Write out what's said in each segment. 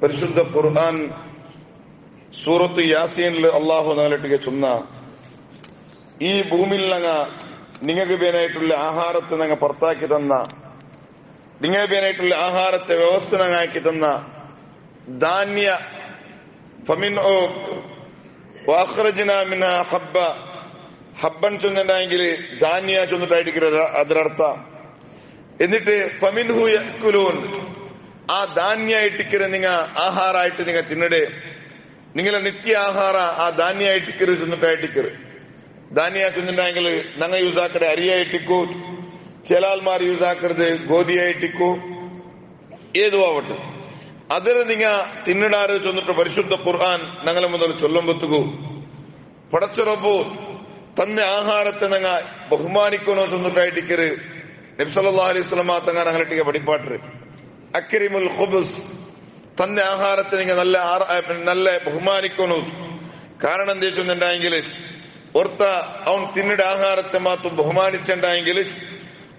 പരിശുദ്ധ ഖുർആൻ സൂറത്ത് യാസീനിൽ അള്ളാഹു നാലട്ടിಗೆ ചൊന്ന ഈ ഭൂമിയിൽ നിങ്ങൾക്ക് വേനായിട്ടുള്ള ആഹാരത്തെ ഞങ്ങൾ പുറത്താക്കി തന്ന, നിങ്ങൾക്ക് വേനായിട്ടുള്ള ആഹാരത്തെ വ്യവസ്ഥ ഞങ്ങൾ ആക്കി തന്ന ധാന്യ ഹബ്ബൻ ചൊന്നിട്ടുണ്ടെങ്കിൽ ധാന്യ ചൊന്നിട്ടായിരിക്കും അതിനർത്ഥ. എന്നിട്ട് ഫമിൻഹു യഅ്കുലൂൻ, ആ ധാന്യ ഇട്ടിക്കര് നിങ്ങൾ ആഹാരമായിട്ട് നിങ്ങൾ തിന്നടേ, നിങ്ങളെ നിത്യ ആഹാര ആ ധാന്യ ഇട്ടിക്കര് ചൊന്നിട്ടായിട്ടിക്കര്. ധാന്യ ചൊന്നിട്ടുണ്ടെങ്കിൽ ഞങ്ങൾ യൂസാക്കടെ അരിയായിട്ടിക്കൂ, ചില ആൾമാർ യൂസാക്കരുത് ഗോതിയായിട്ടിക്കൂ, ഏതു ആവട്ടെ അതിന് നിങ്ങൾ തിന്നിടാറ് ചൊന്നിട്ട് പരിശുദ്ധ ഖുർആൻ ഞങ്ങളെ മുതൽ ചൊല്ലുമ്പത്തുകൂ പടച്ചുറപ്പു തന്റെ ആഹാരത്തെ ഞങ്ങൾ ബഹുമാനിക്കണോ ചൊന്നിട്ടായിട്ടിക്കര്. നബി സല്ലല്ലാഹു അലൈഹി വസല്ലം തങ്ങൾ ഞങ്ങളിട്ടിക്ക് പഠിപ്പാട്ട് അക്രിമുൽ ഖുബ്സ്, തന്റെ ആഹാരത്തെ നിങ്ങൾ നല്ല ബഹുമാനിക്കണു. കാരണം എന്താ വെച്ചിട്ടുണ്ടെങ്കിൽ ഓർത്ത അവൻ തിന്നിട ആഹാരത്തെ മാത്രം ബഹുമാനിച്ചുണ്ടെങ്കിൽ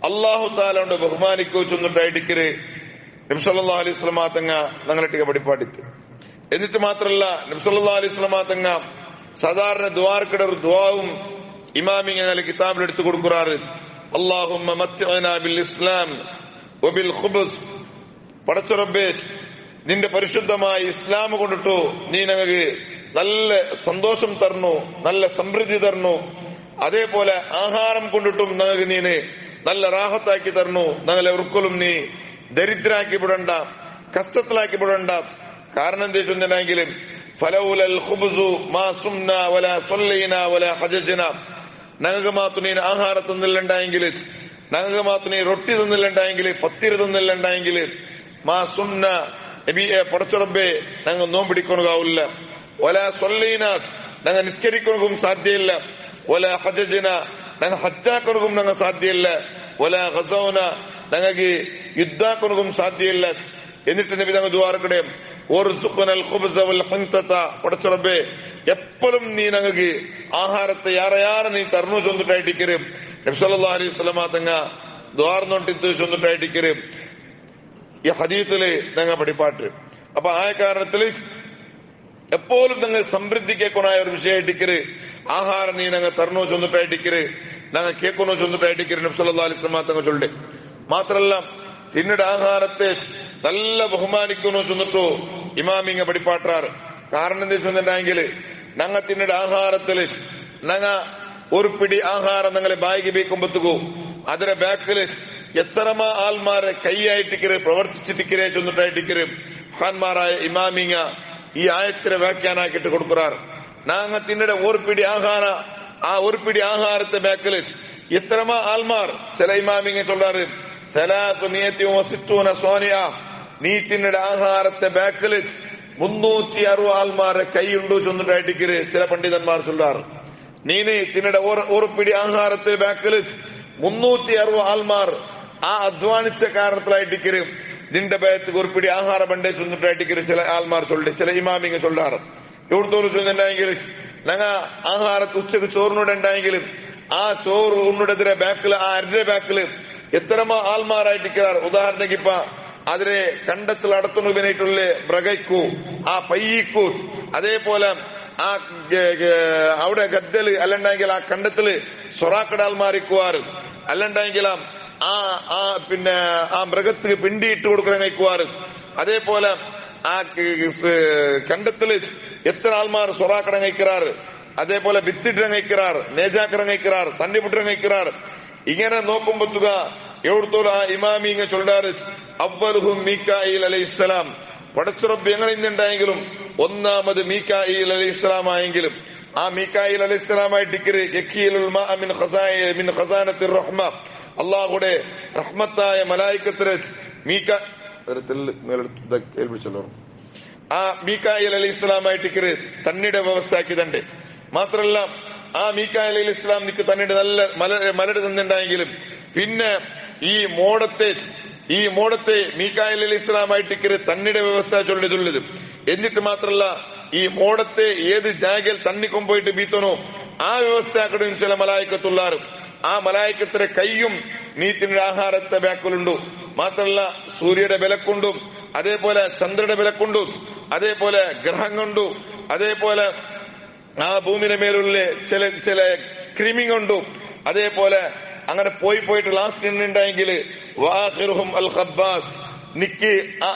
അള്ളാഹു താലോണ്ട് ബഹുമാനിക്കൂ ചൊന്നിട്ടായിട്ടിക്കര് നബി സല്ലല്ലാഹു അലൈഹി വസല്ലം തങ്ങ ഞങ്ങളിട്ടിക്ക് പഠിപ്പാട്ടിത്ത്. എന്നിട്ട് മാത്രല്ല നബി സല്ലല്ലാഹു അലൈഹി വസല്ലം തങ്ങ സാധാരണ ദ്വാർക്കിട ഒരു ദ്വാവും ഇമാമിങ്ങനെ കിതാബിൽ എടുത്തു കൊടുക്കാറ്. അല്ലാഹുമ്മ മത്തിഅനാ ബിൽ ഇസ്ലാം വബിൽ ഖുബ്സ്, പടച്ചുറബ്ബേ നിന്റെ പരിശുദ്ധമായ ഇസ്ലാം കൊണ്ടിട്ടു നീ ഞങ്ങൾക്ക് നല്ല സന്തോഷം തരണു, നല്ല സമൃദ്ധി തരണു. അതേപോലെ ആഹാരം കൊണ്ടിട്ടും ഞങ്ങൾക്ക് നീ നല്ല റാഹത്താക്കി തരണു. ഞങ്ങളെ ഒരിക്കലും നീ ദരിദ്രാക്കി വിടണ്ട, കഷ്ടത്തിലാക്കി വിടണ്ട. കാരണം എന്താ വെച്ചിട്ടുണ്ടെങ്കിൽ ഫലൗലൽ ഖുബ്സു മാ സുംന വലാ സല്ലൈന വലാ ഹജജ്ന, ഞങ്ങൾക്ക് മാത്രം നീ ആഹാരം തന്നില്ലുണ്ടായെങ്കിൽ, ഞങ്ങൾക്ക് മാത്രം നീ റൊട്ടി തന്നില്ലുണ്ടായെങ്കിൽ, പത്തിരി തന്നില്ലുണ്ടായെങ്കിൽ മാ സുംന നബിയെ പടച്ചുറബ്ബേ ഞങ്ങൾ നോമ്പിടിക്കൊണകാവില്ല. വലാ സല്ലൈന ഞങ്ങൾ നിസ്കരിക്കൊണക്കും സാധ്യയില്ല. വലാ ഹജജ്ന ഞങ്ങൾ ഹജ്ജാക്കൊണക്കും ഞങ്ങൾ സാധ്യയില്ല. വലാ ഗസൗന ഞങ്ങൾക്ക് യുദ്ധാക്കൊണക്കും സാധ്യയില്ല. എന്നിട്ട് നബി ഞങ്ങൾ ദുആർക്കടെ ഓർസുഖനൽ ഖുബ്സ വൽ ഹിൻതത, പടച്ചുറബ്ബേ എപ്പോഴും നീ ഞങ്ങൾക്ക് ആഹാരത്തെ യാറെ നീ തരണു ചൊന്നിട്ടായിട്ടിക്കര്. നബി സല്ലല്ലാഹു അലൈഹി വസല്ലം തങ്ങ ദ്വാർന്നോട്ടിത്ത് ചൊന്നിട്ടായിട്ടിക്കര് ഈ ഹദീസില് ഞങ്ങൾ പഠിപ്പാട്ട്. അപ്പൊ ആ കാരണത്തില് എപ്പോഴും ഞങ്ങൾ സമൃദ്ധിക്കേക്കൊണായ ഒരു വിഷയമായിട്ടിക്കര് ആഹാരം നീ ഞങ്ങൾ തരണോ ചൊന്നിട്ടായിട്ടിക്കര്, ഞങ്ങൾ കേൾക്കണോ ചൊന്നിട്ടായിട്ടിക്കര് നബി സല്ലല്ലാഹു അലൈഹി വസല്ലം തങ്ങൾ ചൊല്ലേ. മാത്രല്ല തിന്നിട ആഹാരത്തെ നല്ല ബഹുമാനിക്കണോ ചൊന്നിട്ടു ഇമാമിങ്ങ പഠിപ്പാട്ടാറ്. കാരണം എന്താ ചൊന്നിട്ടെങ്കിൽ ഞങ്ങൾ തിന്നിട ആഹാരത്തില് ഞങ്ങ ഒരു പിടി ആഹാരം ഞങ്ങളെ ബായിക്ക് ബേക്കുമ്പത്തുകൂ അതിന്റെ ബാക്കില് എത്രമാ ആൾമാരെ കൈയായിട്ടിക്കര് പ്രവർത്തിച്ചിട്ടിക്കരേ ചൊന്നിട്ടായിട്ടിക്കര് ഖാൻമാരായ ഇമാമിങ്ങ ഈ ആയത്തിനെ വ്യാഖ്യാനാക്കിട്ട് കൊടുക്കാറ്. ഞങ്ങൾ തിന്നിട ഒരു പിടി ആഹാര ആ ഒരു പിടി ആഹാരത്തെ ബാക്കില് എത്രമാ ആൾമാർ ചില ഇമാമിങ്ങ ചൊല്ലാറ് സോനിയ, നീ തിന്നിട ആഹാരത്തെ ബാക്കില് 360 ആൾമാരെ കൈയുണ്ടു ചൊന്നിട്ടായിട്ടിക്കര് ചില പണ്ഡിതന്മാർ ചൊല്ലാറ്. നീന് തിന്നിട ഒരു പിടി ആഹാരത്തെ ബാക്കില് 360 ആൾമാർ ആ അധ്വാനിച്ച കാരണത്തിലായിട്ടിക്കര് നിന്റെ ഭയത്ത് ഒരു പിടി ആഹാരം പണ്ടേ ചൊന്നിട്ടായിട്ടിക്കര് ചില ആൾമാർ ചൊല്ലി ചില ഇമാമിങ്ങ ചൊല്ലാറ്. എവിടുത്തോട് ചൊല്ലുന്നുണ്ടെങ്കിൽ ഞങ്ങ ആഹാരത്ത് ഉച്ചക്ക് ചോറിനൂടെ ഉണ്ടായെങ്കിലും ആ ചോറ് ഉണ്ണെതിരെ ബാക്കില് ആ അരുടെ ബാക്കില് എത്രമാ ആൾമാരായിട്ടിക്കാറ്. ഉദാഹരണക്ക് ഇപ്പ അതിനെ കണ്ടത്തിൽ അടത്തുണുവിനായിട്ടുള്ള ബ്രഗയ്ക്കു ആ പയ്യക്കു, അതേപോലെ ആ അവിടെ ഗദ്ദല് അല്ലണ്ടെങ്കിൽ ആ കണ്ടത്തില് സൊറാക്കട ആൾമാരിക്കുവാറ്, അല്ലണ്ടെങ്കിൽ ആ പിന്നെ ആ മൃഗത്തിന് പിണ്ടിയിട്ട് കൊടുക്കാൻ കഴിക്കുവാറ്. അതേപോലെ ആ കണ്ടത്തില് എത്ര ആൾമാർ സൊറാക്കടം കഴിക്കാറ്, അതേപോലെ വിത്തിട്ടിടം കഴിക്കാറ്, നേജാക്കരം കഴിക്കാറ്, തണ്ണിപുട്ടിടം കഴിക്കാറ്. ഇങ്ങനെ നോക്കുമ്പോത്തുക എവിടത്തോളം ആ ഇമാമിങ്ങ ചൊല്ലാറ് അവ്വലുഹും മീകായിൽ അലൈഹിസ്സലാം, പടച്ചുറബ് ഞങ്ങൾ ഇന്നുണ്ടായെങ്കിലും ഒന്നാമത് മീകായിൽ അലൈഹിസ്സലാം ആയെങ്കിലും ആ മീകായിൽ അലൈഹിസ്സലാമായിട്ടിക്കര് മിൻ ഖസാനത്തിർ റഹ്മ, അള്ളാഹുടെ റഹ്മത്തായ മലായിക്കത്തിന് ഏൽപ്പിച്ചല്ലോ ആ മീകായിൽ അലൈഹിസ്സലാമായിട്ടിക്കര് തന്നിടെ വ്യവസ്ഥയാക്കിയതുണ്ട്. മാത്രല്ല ആ മീകായിൽ അലൈഹിസ്സലാം നിക്ക് തന്നിടെ നല്ല മലട് തന്നിട്ടുണ്ടായെങ്കിലും പിന്നെ ഈ മോടത്തെ മീകായിൽ അലൈഹിസ്സലാമായിട്ടിക്കര് തന്നിടെ വ്യവസ്ഥ ചൊല്ലിതുള്ളത്. എന്നിട്ട് മാത്രല്ല ഈ മോടത്തെ ഏത് ജാഗയിൽ തന്നിക്കൊമ്പോയിട്ട് ബീത്തനോ ആ വ്യവസ്ഥയാക്കടും ചില മലായിക്കത്തുള്ളാറ്. ആ മലായിക്കത്തിന്റെ കൈയും നീത്തിന്റെ ആഹാരത്തെ ബാക്കിലുണ്ടു. മാത്രല്ല സൂര്യയുടെ ബലക്കൊണ്ടും അതേപോലെ ചന്ദ്രന്റെ വിലക്കുണ്ടു, അതേപോലെ ഗ്രഹം കൊണ്ടു, അതേപോലെ ആ ഭൂമിയുടെ മേലുള്ള ചില ക്രിമി കൊണ്ടു, അതേപോലെ അങ്ങനെ പോയിട്ട് ലാസ്റ്റ് എന്നുണ്ടെങ്കിൽ വാഹിറുഹും അൽ ഖബ്ബാസ് നിക്ക് ആ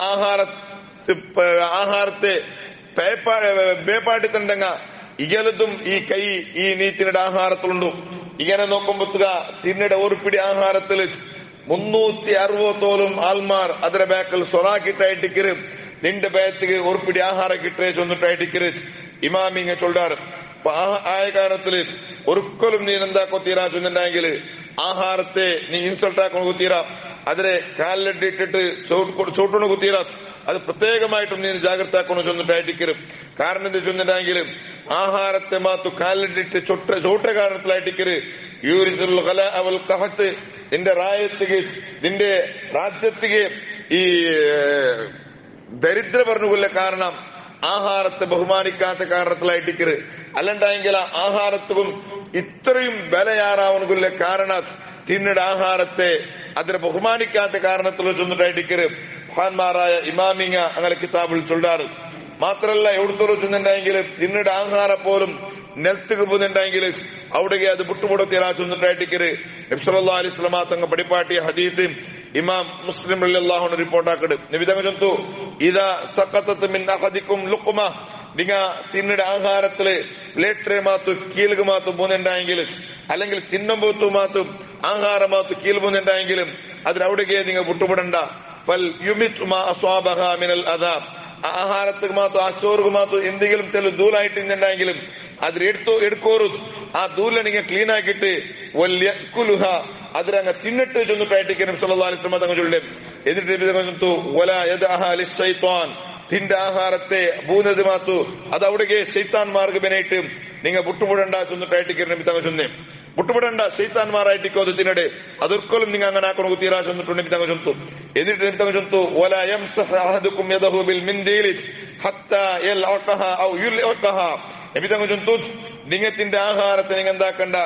ആഹാരത്തെ ബേപ്പാട്ടിത്തുണ്ടെങ്ക ഇകലതും ഈ കൈ ഈ നീ തിന്നയുടെ ആഹാരത്തിലുണ്ടു. ഇങ്ങനെ നോക്കുമ്പോ തിന്നയുടെ ഒരു പിടി ആഹാരത്തില് 360 ആൾമാർ അതിന്റെ ബാക്കിൽ സൊറാക്കിട്ടായിട്ടിക്കര് നിന്റെ ബേത്തിക്ക് ഒരു പിടി ആഹാരം കിട്ടേ ചൊന്നിട്ടായിട്ടിക്കര് ഇമാമിങ്ങ ചൊല്ലാറ്. ആയ കാരണത്തില് ഒരിക്കലും നീ എന്താക്കൊത്തീരാ ചൊന്നുണ്ടെങ്കിൽ ആഹാരത്തെ നീ ഇൻസൾട്ട് ആക്കണ കുത്തീരാ, അതിനെ കാലിലിട്ടിട്ട് ചൂട്ടണ കുത്തീരാ. അത് പ്രത്യേകമായിട്ടും നീ ജാഗ്രത ആക്കണ ചൊന്നിട്ടായിട്ടിക്കരും. കാരണം എന്ത് ചൊന്നിട്ടെങ്കിൽ ആഹാരത്തെ മാത്തു കാലിലിട്ടിട്ട് ചൂട്ട കാരണത്തിലായിട്ടിക്കര് അവൽ കഹത്ത് നിന്റെ റായത്തിക്ക് നിന്റെ രാജ്യത്തിക്ക് ഈ ദരിദ്ര പറഞ്ഞുകൊള്ള കാരണം ആഹാരത്തെ ബഹുമാനിക്കാത്ത കാരണത്തിലായിട്ടിക്കര്. അല്ലണ്ടെങ്കിൽ ആഹാരത്തും ഇത്രയും വിലയാറാവുന്ന കാരണം തിന്നയുടെ ആഹാരത്തെ അതിനെ ബഹുമാനിക്കാത്ത കാരണത്തിൽ ചൊന്നിട്ടായിട്ടിക്കര് മഹാന്മാരായ ഇമാമിങ്ങ അങ്ങനെ കിതാബിൽ ചൊല്ലാറ്. മാത്രല്ല എവിടുത്തോളം ചൊന്നുണ്ടെങ്കിൽ തിന്നയുടെ ആഹാരം പോലും നെൽത്തുക്ക് പോകുന്നുണ്ടെങ്കിൽ അവിടേക്ക് അത് വിട്ടുപുടത്തിയാ ചൊന്നിട്ടായിട്ടിക്കര് നബി സല്ലല്ലാഹു അലൈഹി വസല്ലം തങ്ങൾ പഠിപ്പാട്ടിയ ഹദീസ് ഇമാം മുസ്ലിം റളിയല്ലാഹു റിപ്പോർട്ടാക്കട്. നബി തങ്ങൾ ചൊന്നു ഇദാ സഖതത മിൻ അഹദികും ലുഖ്മ നിങ്ങ തിന്നയുടെ ആഹാരത്തില് പ്ലേറ്ററെ മാത്തും കീലുക മാത്തും പോകുന്നുണ്ടെങ്കിൽ അല്ലെങ്കിൽ തിന്നുമ്പോത്തു മാത്തും ആഹാരം മാത്തും കീൽ പോകുന്നുണ്ടെങ്കിലും അതിനവിടേക്ക് നിങ്ങൾ വിട്ടുപെടണ്ട. ഫൽ യുമിത് മാ അസ്വാബഹ മിനൽ അദാബ് ആഹാരത്തിന് മാത്തും ആ ചോറുക മാത്തും എന്തെങ്കിലും ദൂലായിട്ടുണ്ടെങ്കിലും അതിലെടുക്കോറു ആ ദൂല നിങ്ങൾ ക്ലീൻ ആക്കിയിട്ട് വല്യകുലുഹ അതിലങ്ങ് തിന്നിട്ട് ചൊന്നിട്ടായിട്ട് നബി സല്ലല്ലാഹു അലൈഹി വസല്ലം തങ്ങൾ ചൊല്ലും. എന്നിട്ട് നബി തങ്ങൾ ചൊന്നു വലാ യദഅഹ ലിശ്ശൈത്വാൻ തിന്റെ ആഹാരത്തെ പൂന്നത് മാത്തു അത് അവിടേക്ക് ശൈത്താൻമാർഗനായിട്ട് നിങ്ങൾ വിട്ടുപെടണ്ട ചൊന്നിട്ടായിട്ട് നബി തങ്ങൾ ചൊന്നേ. വിട്ടുപെടണ്ട ശൈത്താൻമാരായിട്ടിക്കോ അത് തിന്നടെ അതൊരിക്കലും നിങ്ങൾ അങ്ങനെ ആക്കണ കുത്തീരാ ചൊന്നിട്ടുണ്ട് നബി തങ്ങൾ ചൊന്നു. എന്നിട്ട് നബി തങ്ങൾ ചൊന്നു വലാ യംസഹു അഹദുകും യദഹു ബിൽ മിൻദീൽ ഹത്താ യൽഅഖഹ ഔ യുൽഅഖഹ നബി തങ്ങൾ ചൊന്നു നിങ്ങൾ തിന്റെ ആഹാരത്തെ നിങ്ങൾ എന്താക്കണ്ട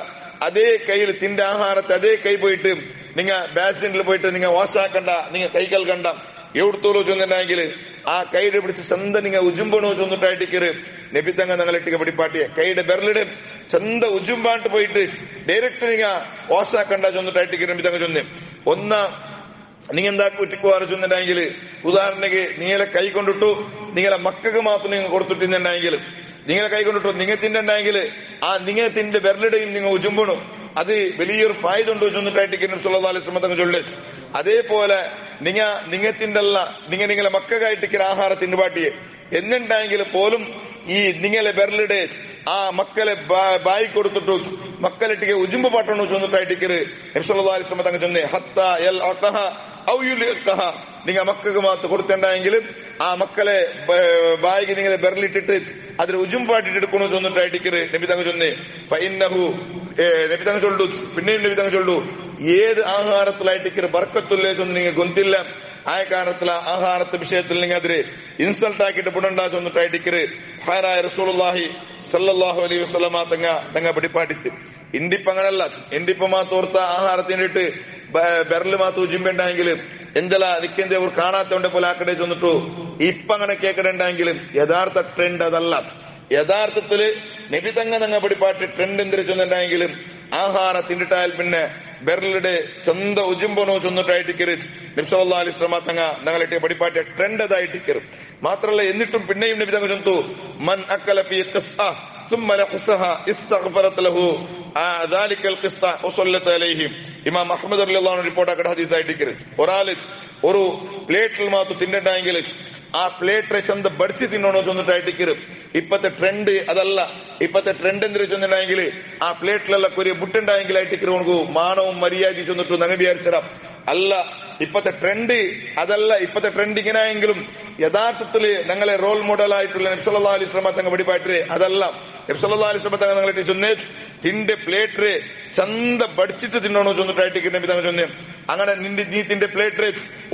അതേ കയ്യിൽ തിന്റെ ആഹാരത്തെ അതേ കൈ പോയിട്ട് നിങ്ങൾ ബാസിനിൽ പോയിട്ട് നിങ്ങൾ വാശാക്കണ്ട, നിങ്ങൾ കൈ കൽക്കണ്ട. എവിടുത്തോളൂ ചൊന്നിട്ടുണ്ടെങ്കിൽ ആ കൈയുടെ പിടിച്ച് ചന്ത നിങ്ങൾ ഉജുമ്പണോ ചൊന്നിട്ടായിട്ടിക്കര് നബി തങ്ങൾ ഞങ്ങളിട്ടിക്ക് പിടിപ്പാട്ടിയെ കൈയുടെ ബെരലിടെ ചന്ത ഉജുമ്പാട്ട് പോയിട്ട് ഡയറക്റ്റ് നിങ്ങൾ വാശാക്കണ്ട ചൊന്നിട്ടായിട്ടിക്കര് നബി തങ്ങൾ ചൊന്നെ. നിങ്ങൾ എന്താ കുറ്റിക്കുവാറ് ചൊന്നിട്ടുണ്ടെങ്കിൽ ഉദാഹരണക്ക് നിങ്ങളെ കൈ കൊണ്ടിട്ടു നിങ്ങളെ മക്കൾക്ക് മാത്രം നിങ്ങൾ കൊടുത്തിട്ടുണ്ടെങ്കിൽ നിങ്ങളെ കൈ കൊണ്ടിട്ടു നിങ്ങൾ തിന്നുണ്ടെങ്കിൽ ആ നിങ്ങൾ തിന്റെ ബെരലിടെയും നിങ്ങൾ ഉജുമ്പണു അത് വലിയൊരു ഫായ്ദ ഉണ്ടോ ചൊന്നിട്ടായിട്ട് നബി സല്ലല്ലാഹു അലൈഹി വസല്ലം തങ്ങൾ ചൊല്ലെ. അതേപോലെ നിങ്ങത്തിൻ്റെല്ല നിങ്ങളെ മക്കൾക്കായിട്ട് ആഹാരം തിന്നുപാട്ടിയെ എന്നുണ്ടെങ്കിൽ പോലും ഈ നിങ്ങളെ ബെരലിടെ ആ മക്കളെ ബായി കൊടുത്തിട്ടു മക്കളിട്ടിക്ക് ഉജുമ്പ് പട്ടണു ചൊന്നിട്ടായിട്ട് നബി സല്ലല്ലാഹു അലൈഹി വസല്ലം തങ്ങൾ ചൊന്നെ ഹത്താ യൽഅഖഹ ഔ യുൽഅഖഹ നിങ്ങൾ മക്കൾക്ക് മാത്രം കൊടുത്തിട്ടുണ്ടെങ്കിലും ആ മക്കളെ ബായിക്ക് നിങ്ങളെ ബെരലിട്ടിട്ട് അതിന് ഉജുമ്പാട്ടിട്ട് എടുക്കണു ചൊന്നിട്ടായിട്ട് നബി തങ്ങൾ ചൊന്നെ. ഫഇന്നഹു നബി തങ്ങൾ ചൊല്ലു പിന്നെയും നബി തങ്ങൾ ചൊല്ലു ഏത് ആഹാരത്തിലായിട്ട് ബർക്കത്തുല്ലേ ചൊന്ന് നിങ്ങൾ ഗൊന്തില്ല ആ കാരണത്തില ആഹാരത്തെ വിഷയത്തിൽ നിങ്ങൾ അതിന് ഇൻസൾട്ട് ആക്കിയിട്ട് പുടണ്ടാ ചൊന്നിട്ടായിട്ട് ഹാരായ റസൂലുള്ളാഹി സല്ലല്ലാഹു അലൈഹി വസല്ലം തങ്ങ പിടിപ്പാട്ടിട്ട് ഇന്ത്യപ്പ അങ്ങനല്ല. ഇന്ത്യപ്പ മാത്തോർത്ത ആഹാരത്തിനിട്ട് ബെരല് മാത്തു ഉജുമ്പുണ്ടെങ്കിൽ എന്തെല്ലാം നിൽക്കുന്ന അവർ കാണാത്തോണ്ടെ പോലെ ആക്കടെ ചൊന്നിട്ടു ഇപ്പൊ അങ്ങനെ കേൾക്കണ്ടെങ്കിലും യഥാർത്ഥ ട്രെൻഡ് അതല്ല. യഥാർത്ഥത്തില് നബി തങ്ങ പിടിപ്പാട്ടി ട്രെൻഡ് എന്തിനു ചൊന്നിട്ടുണ്ടെങ്കിലും ആഹാരം തിന്നിട്ടാൽ പിന്നെ ബെരലിടെ ചന്ത ഉജുമ്പനോ ചൊന്നിട്ടായിട്ടിക്കര് നബി സല്ലല്ലാഹു അലൈഹി വസല്ലം തങ്ങ ഞങ്ങളിട്ട് പഠിപ്പാട്ടിയ ട്രെൻഡ് അതായിട്ടിക്കരും. മാത്രല്ല എന്നിട്ടും പിന്നെയും നബി തങ്ങൾ ചൊന്നു മൻ അക്കല ഫീ ഖിസ്അ ثم لحسها استغفرت له ذلك القصه وصلت عليه ഇമാം അഹ്മദ് റളിയല്ലാഹു അൻഹു റിപ്പോർട്ട് ആക്കട ഹദീസ് ആയിട്ടിക്കര് ഒരാള് ഒരു പ്ലേറ്റിൽ മാത്രം തിന്നിട്ടെങ്കിൽ ആ പ്ലേറ്റ് ചന്ത ബടിച്ച് തിന്നണോ ചൊന്നിട്ടായിട്ടിക്കര്. ഇപ്പത്തെ ട്രെൻഡ് അതല്ല. ഇപ്പത്തെ ട്രെൻഡ് എന്തിനു ചൊന്നിട്ടെങ്കിൽ ആ പ്ലേറ്റിലെല്ലാം ഒരു ബുട്ടുണ്ടായെങ്കിൽ ആയിട്ടിക്കര് ഉണക്കു മാനവും മര്യാദ ചൊന്നിട്ടു നങ്ങ വിചാരിച്ചരാം അല്ല. ഇപ്പത്തെ ട്രെൻഡ് അതല്ല. ഇപ്പത്തെ ട്രെൻഡ് ഇങ്ങനെയെങ്കിലും യഥാർത്ഥത്തില് ഞങ്ങളെ റോൾ മോഡൽ ആയിട്ടുള്ള നബി സല്ലല്ലാഹു അലൈഹി വസല്ലം തങ്ങൾ പിടിപാറ്റേ അതല്ല. നബി സല്ലല്ലാഹു അലൈഹി വസല്ലം തങ്ങൾ ഞങ്ങളെ ചൊന്നേ തിന്റെ പ്ലേറ്റ് ചന്ത ബടിച്ചിട്ട് തിന്നണോ ചൊന്നിട്ടായിട്ട് നബി തങ്ങൾ ചൊന്നേ. അങ്ങനെ നീ തിന്റെ പ്ലേറ്റ്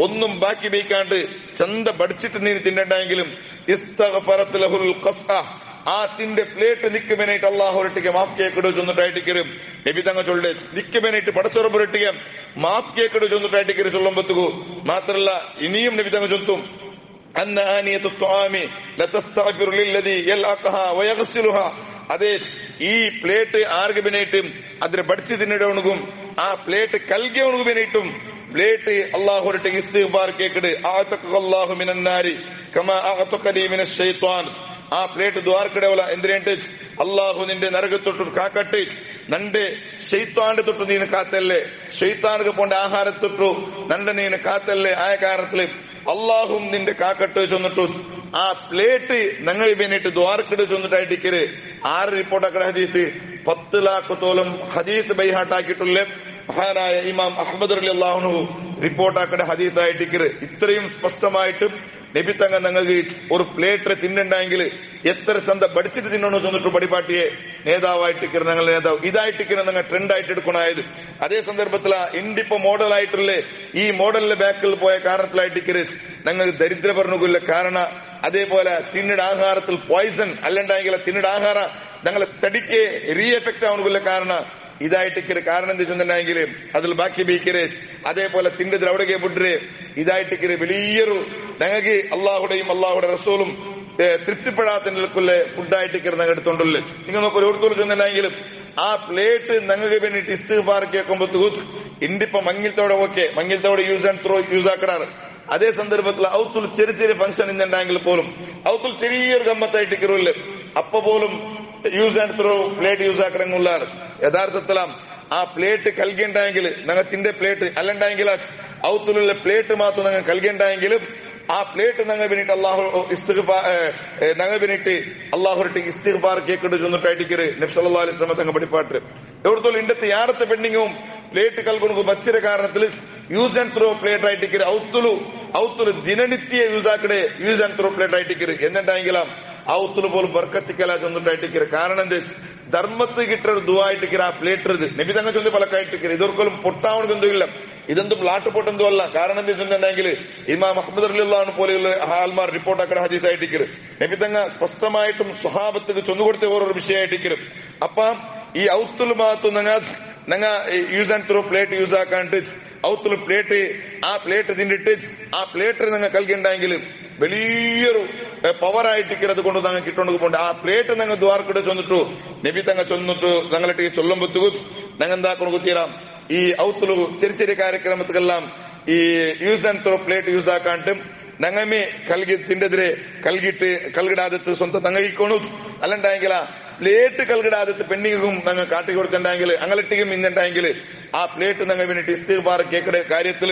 ഒന്നും ബാക്കി വയ്ക്കാണ്ട് ചന്ത ബടിച്ചിട്ട് നീ തിന്നണ്ടെങ്കിലും ഇസ്തഗ്ഫറത് ലഹുൽ ഖസ്അ ആ തിന്റെ പ്ലേറ്റ് നിക്കുമെനായിട്ട് അള്ളാഹുരട്ടിക്ക് മാഫ് കേക്കിടു ചൊന്നിട്ടായിട്ടിക്കരും നബി തങ്ങൾ ചൊല്ലേ. നിക്കുമെനായിട്ട് പടച്ചുറപ്പൊരട്ടിക്ക് മാഫ് കേക്കിടു ചൊന്നിട്ടായിട്ടിക്കര് ചൊല്ലുമ്പത്തുകു. മാത്രല്ല ഇനിയും നബി തങ്ങൾ ചൊത്തും അന്ന ആനിയത്തു ത്വാമി ലതസ്തഗ്ഫിറു ലില്ലദി യൽഅഖഹാ വയഗ്സിലുഹാ. ಅದೇ ಈ ಪ್ಲೇಟ್ ಆರ್ಗೆ ಬೆನೇಟು ಅದ್ರ ಬಡಿಸಿ ತಿನ್ನಡವನಿಗೂ ಆ ಪ್ಲೇಟ್ ಕಲ್ಗೆ ಅವನಿಗೂ ಬೆನೇಟು ಪ್ಲೇಟ್ ಅಲ್ಲಾಹ್ ಹೊರಟಿಗೆ ಇಸ್ತಿಗ್ಫಾರ್ ಕೇಕಡೆ ಆತಕಲ್ಲಾಹು ಮಿನನ್ನಾರಿ ಕಮಾ ಆತಕನಿ ಮಿನಶ್ ಶೈತಾನ್. ಆ ಪ್ಲೇಟ್ ದ್ವಾರ ಕಡೆವಲ್ಲ ಎಂದ್ರೇಂಟು ಅಲ್ಲಾಹು ನಿಂಡೆ ನರಗ ತೊಟ್ಟು ಕಾಕಟ್ಟಿ ನಂಡೆ ಶೈತಾಂಡೆ ತೊಟ್ಟು ನೀನು ಕಾತಲ್ಲೇ ಶೈತಾನ್ಗೆ ಪೊಂಡ ಆಹಾರ ತೊಟ್ಟು ನಂಡ ನೀನು ಕಾತಲ್ಲೇ ಆಯ ಕಾರಣത്തിൽ അള്ളാഹും നിന്റെ കാക്കട്ട് ചെന്നിട്ടു ആ പ്ലേറ്റ് ഞങ്ങൾ വേണ്ടിട്ട് ദ്വാരക്കിട്ട് ചെന്നിട്ടായിട്ടിക്കര് 6 റിപ്പോർട്ടാക്കട ഹദീസ് 10 ലക്ഷത്തോളം ഹദീസ് ബൈഹാട്ടാക്കിയിട്ടുള്ള മഹാനായ ഇമാം അഹ്മദ് റളിയല്ലാഹു അൻഹു റിപ്പോർട്ടാക്കട ഹദീസായിട്ടിക്കര്. ഇത്രയും സ്പഷ്ടമായിട്ട് നബി തങ്ങൾ ഞങ്ങൾക്ക് ഒരു പ്ലേറ്റ് തിന്നണ്ടെങ്കിൽ എത്ര ചന്ത പഠിച്ചിട്ട് തിന്നണോ ചെന്നിട്ട് പടിപാട്ടിയെ നേതാവായിട്ടിക്കര് ഞങ്ങൾ നേതാവ് ഇതായിട്ടിക്കര ഞങ്ങൾ ട്രെൻഡ് ആയിട്ട് എടുക്കണായത്. അതേ സന്ദർഭത്തിൽ ഇന്ത്യപ്പോ മോഡലായിട്ടുള്ള ഈ മോഡലിന്റെ ബാക്കിൽ പോയ കാരണത്തിലായിട്ടിക്കര് ഞങ്ങൾക്ക് ദരിദ്ര ഭരണകുല കാരണം അതേപോലെ തിന്നിട ആഹാരത്തിൽ പോയിസൺ അല്ലണ്ടെങ്കിൽ തിന്നിട ആഹാര ഞങ്ങളെ തടിക്ക് റീ എഫക്ട് ആവുന്നില്ല കാരണം ഇതായിട്ടിക്കര് കാരണം എന്താ ചെന്നിട്ടുണ്ടെങ്കിൽ അതിൽ ബാക്കി ബീക്കര് അതേപോലെ തിന്നതിൽ അവിടേക്ക് വിട്ടര് ഇതായിട്ടിക്കര് വലിയൊരു ഞങ്ങൾക്ക് അള്ളാഹുടെയും അള്ളാഹുടെ റസൂലും തൃപ്തിപ്പെടാത്ത നിൽക്കുള്ള ഫുഡായിട്ടിക്കര് ഞങ്ങൾ എടുത്തോണ്ടല്ലേ. നിങ്ങൾ നോക്കൂ ഓരോരുത്തരും ചെന്നിട്ടുണ്ടെങ്കിലും ആ പ്ലേറ്റ് ഞങ്ങൾക്ക് വേണ്ടിട്ട് ഇസ്തിഗ്ഫാർ കേൾക്കുമ്പോ ഇന്ത്യപ്പോ മങ്ങിലത്തോടെ ഓക്കെ മങ്ങിലത്തോടെ യൂസ് ആൻഡ് ത്രോ യൂസ് ആക്കടാറ്. അതേ സന്ദർഭത്തിൽ ഔത്തുൽ ചെറിയ ചെറിയ ഫംഗ്ഷൻ ഇന്നുണ്ടെങ്കിൽ പോലും ഔത്തുൽ ചെറിയൊരു ഗമ്മത്തായിട്ടിക്കറില്ല അപ്പൊ പോലും use and throw plate use ആക്കണമെന്നുള്ളതാണ്. യഥാർത്ഥത്തിലാം ആ പ്ലേറ്റ് കൽകേണ്ടെങ്കിൽ ഞങ്ങൾ തിന്റെ പ്ലേറ്റ് അല്ലണ്ടെങ്കിൽ ഔത്തുലുള്ള പ്ലേറ്റ് മാത്രം ഞങ്ങൾ കൽകേണ്ടെങ്കിലും ആ പ്ലേറ്റ് ഞങ്ങൾ വേണ്ടിട്ട് അള്ളാഹു ഞങ്ങൾ വേണ്ടിട്ട് അള്ളാഹുരട്ടി ഇസ്തിഗ്ഫാർ കേക്കിട്ട് ചെന്നിട്ടായിട്ടിക്കര് നബി സല്ലല്ലാഹു അലൈഹി വസല്ലം തങ്ങൾ പഠിപ്പാട്ട് എവിടത്തോളം ഇണ്ടത്തെ യാറത്തെ പെണ്ണിങ്ങും പ്ലേറ്റ് കൽകൊണു ബച്ചിര കാരണത്തിൽ യൂസ് ആൻഡ് ത്രോ പ്ലേറ്റ് ആയിട്ടിക്കര് ഔത്തുല് ദിനനിത്യ യൂസ് ആക്കടെ യൂസ് ആൻഡ് ത്രോ പ്ലേറ്റ് ആയിട്ടിക്കര് എന്നിട്ടെങ്കിലും ഔത്തുല് പോലും ബർക്കത്തിക്കല ചെന്നിട്ടായിട്ടിക്കര്. കാരണം എന്ത് ധർമ്മത്ത് കിട്ടൊരു ദുആയിട്ടിക്കര ആ പ്ലേറ്റ് നബി തങ്ങൾ ചൊല്ലി പലക്കായിട്ടിക്കര് ഇതൊരിക്കലും പൊട്ടാവണമെന്തുമില്ല ഇതെന്തും ലാട്ട് പൊട്ടെന്തും അല്ല. കാരണം എന്ത് ചെന്നിട്ടുണ്ടെങ്കിൽ ഇമാം അഹ്മദ് റളിയല്ലാഹു അൻഹു പോലെയുള്ള ഹാൽമാർ റിപ്പോർട്ടാക്കട ഹദീസായിട്ടിക്കര് നബി തങ്ങൾ സ്പഷ്ടമായിട്ടും സ്വഹാബത്തിന് ചൊന്നുകൊടുത്ത ഓരോ വിഷയമായിട്ടിക്കരും. അപ്പൊ ഈ ഔത്തുൽ ഭാഗത്ത് ഞങ്ങ use and throw plate use ആക്കാണ്ട് ഔത്തുൽ പ്ലേറ്റ് ആ പ്ലേറ്റ് തിന്നിട്ട് ആ പ്ലേറ്റ് ഞങ്ങൾ കൽകിണ്ടെങ്കിൽ വലിയൊരു പവറായിട്ടിക്കരത് കൊണ്ട് ഞങ്ങൾ കിട്ടോണ്ട് പോണ്ട് ആ പ്ലേറ്റ് ഞങ്ങൾ ദ്വാർക്കിട്ട് ചെന്നിട്ടു നബി തങ്ങൾ ചെന്നിട്ടു ഞങ്ങളിട്ട് ചൊല്ലുമ്പോ ഞങ്ങൾ എന്താക്കണം കുത്തിരാം ഈ ഔത്തുലു ചെറിയ ചെറിയ കാര്യക്രമത്തിലെല്ലാം ഈ use and throw plate use ആക്കാണ്ടും ഞങ്ങമേ കൽകി തിണ്ടെതിരെ കൽകിട്ട് കൽകിടാദത്ത് സ്വന്തം തങ്ങിക്കോണു അല്ലണ്ടെങ്കിൽ പ്ലേറ്റ് കൽകിടാദത്ത് പെണ്ണിങ്ങും ഞങ്ങൾ കാട്ടിക്കൊടുത്തിണ്ടെങ്കിൽ അങ്ങനെട്ടിക്കും ഇന്നുണ്ടെങ്കിൽ ആ പ്ലേറ്റ് ഞങ്ങൾ വേണ്ടിട്ട് ഇസ്തിഗ്ഫാർ കേക്കടെ കാര്യത്തിൽ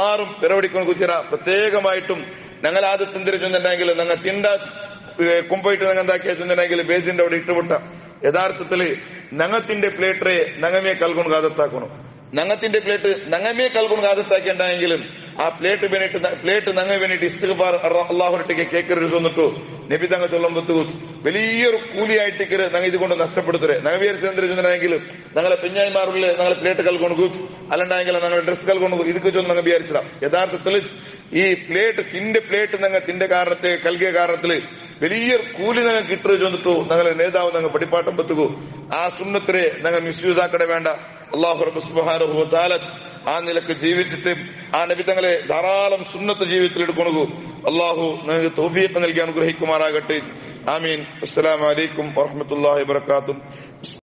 ആറും പിറവടിക്കൊണ്ട് കുത്തിര പ്രത്യേകമായിട്ടും ഞങ്ങൾ ആദ്യം തിരിച്ചുണ്ടെങ്കിൽ ഞങ്ങൾ തിണ്ട കുമ്പായിട്ട് ഞങ്ങൾ എന്താക്കിയ ചെന്നിട്ടുണ്ടെങ്കിൽ ബേസിന്റെ അവിടെ ഇട്ടുവിട്ട യഥാർത്ഥത്തില് ഞങ്ങത്തിന്റെ പ്ലേറ്റ് ഞങ്ങമേ കൽകൊണ്ട് കാതത്താക്കണം ഞങ്ങത്തിന്റെ പ്ലേറ്റ് ഞങ്ങമേ കൽകൊണ്ട് കാതത്താക്കിണ്ടെങ്കിലും ആ പ്ലേറ്റ് ഞങ്ങൾ വേണ്ടിട്ട് ഇസ്തിഗ്ഫാർ അള്ളാഹുരട്ടിക്ക് കേക്കരുത് ചെന്നിട്ടു നബി തങ്ങൾ ചൊല്ലുമ്പോ വലിയൊരു കൂലിയായിട്ടിക്കര് ഞങ്ങൾ ഇതുകൊണ്ട് നഷ്ടപ്പെടുത്തരെ ഞങ്ങൾ വിചാരിച്ചെങ്കിൽ ഞങ്ങളെ പെഞ്ഞായിമാരുള്ള ഞങ്ങളെ പ്ലേറ്റ് കൽകൊണ്ട് അല്ലണ്ടെങ്കിൽ ഞങ്ങളെ ഡ്രസ് കൽകൊണ്ട് ഇതൊക്കെ ചൊന്ന് ഞങ്ങൾ വിചാരിച്ചിടാം. യഥാർത്ഥത്തിൽ ഈ പ്ലേറ്റ് പ്ലേറ്റ് ഞങ്ങൾ തിന്റെ കാരണത്തെ കൽകിയ കാരണത്തില് വലിയൊരു കൂലി ഞങ്ങൾ കിട്ടുക ചെന്നിട്ടു ഞങ്ങളെ നേതാവ് ഞങ്ങൾ പഠിപ്പാട്ടം പറ്റുകൂ. ആ സുന്നത്തിനെ ഞങ്ങൾ മിസ്യൂസ് ആക്കടെ വേണ്ട. അല്ലാഹു റബ്ബ് സുബ്ഹാനഹു വ തആല ആ നിലക്ക് ജീവിച്ചിട്ട് ആ നബി തങ്ങളെ ധാരാളം സുന്നത്ത് ജീവിതത്തിൽ എടുക്കണു. അല്ലാഹു ഞങ്ങൾക്ക് തൗഫീഖ് നൽകി അനുഗ്രഹിക്കുമാറാകട്ടെ. ആമീൻ. അസ്സലാമു അലൈക്കും വറഹ്മത്തുള്ളാഹി വബറകാതുഹു.